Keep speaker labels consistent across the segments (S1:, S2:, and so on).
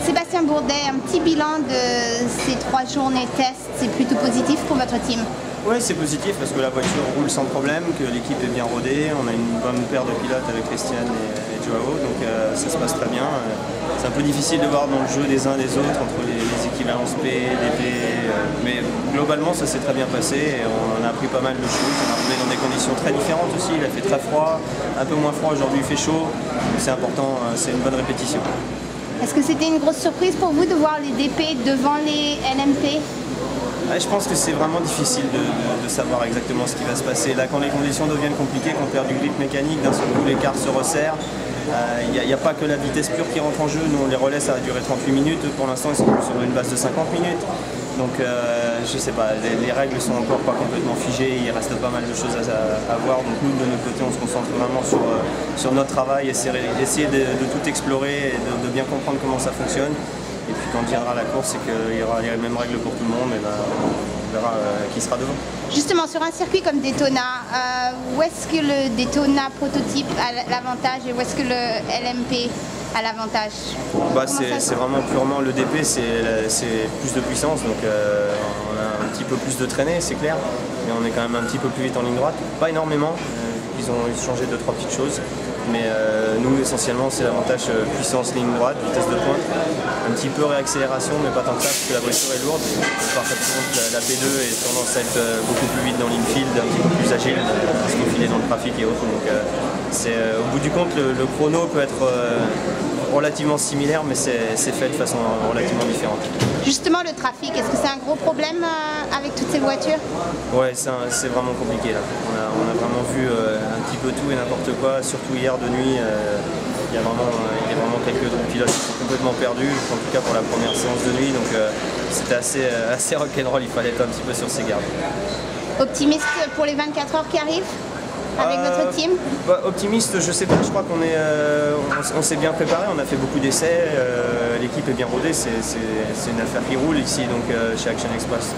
S1: Sébastien Bourdet, un petit bilan de ces 3 journées test, c'est plutôt positif pour votre team?
S2: Oui, c'est positif parce que la voiture roule sans problème, que l'équipe est bien rodée, on a une bonne paire de pilotes avec Christiane et Joao, donc ça se passe très bien. C'est un peu difficile de voir dans le jeu des uns des autres entre les équivalences P, DP, mais globalement ça s'est très bien passé et on a appris pas mal de choses. On a roulé dans des conditions très différentes aussi, il a fait très froid, un peu moins froid, aujourd'hui il fait chaud, c'est important, c'est une bonne répétition.
S1: Est-ce que c'était une grosse surprise pour vous de voir les DP devant les LMP?
S2: Je pense que c'est vraiment difficile de savoir exactement ce qui va se passer. Là, quand les conditions deviennent compliquées, qu'on perd du grip mécanique, d'un seul coup l'écart se resserre. Il n'y a pas que la vitesse pure qui rentre en jeu. Nous, les relais, ça a duré 38 minutes. Pour l'instant, ils sont sur une base de 50 minutes. Donc, je sais pas, les règles sont encore pas complètement figées. Il reste pas mal de choses à voir. Donc, nous, de notre côté, on se concentre vraiment sur notre travail, essayer de tout explorer et de bien comprendre comment ça fonctionne. Et puis quand viendra la course, c'est qu'il y aura les mêmes règles pour tout le monde, et ben, on verra qui sera devant.
S1: Justement, sur un circuit comme Daytona, où est-ce que le Daytona prototype a l'avantage et où est-ce que le LMP a l'avantage?
S2: C'est vraiment purement le DP, c'est plus de puissance, donc on a un petit peu plus de traînée, c'est clair, mais on est quand même un petit peu plus vite en ligne droite, pas énormément, ils ont changé 2-3 petites choses. Mais nous, essentiellement, c'est l'avantage puissance ligne droite, vitesse de pointe, un petit peu réaccélération, mais pas tant que ça, parce que la voiture est lourde. Par contre, la P2 est tendance à être beaucoup plus vite dans l'infield, un petit peu plus agile, se faufiler dans le trafic et autres. Donc, au bout du compte, le chrono peut être relativement similaire, mais c'est fait de façon relativement différente.
S1: Justement, le trafic, est-ce que c'est un gros problème avec toutes ces voitures?
S2: Ouais, c'est vraiment compliqué là. On a vraiment vu un petit peu tout et n'importe quoi, surtout hier de nuit. Il y a vraiment quelques pilotes qui sont complètement perdus, en tout cas pour la première séance de nuit. Donc c'était assez rock'n'roll, il fallait être un petit peu sur ses gardes.
S1: Optimiste pour les 24 heures qui arrivent avec votre team?
S2: Optimiste, je sais pas, je crois on s'est bien préparé, on a fait beaucoup d'essais, l'équipe est bien rodée, c'est une affaire qui roule ici, donc chez Action Express.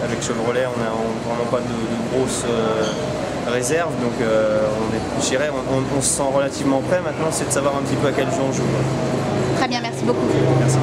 S2: Avec Chevrolet, on n'a vraiment pas de grosses réserves, donc on se sent relativement prêt. Maintenant, c'est de savoir un petit peu à quel jeu on joue.
S1: Très bien, merci beaucoup.
S2: Merci.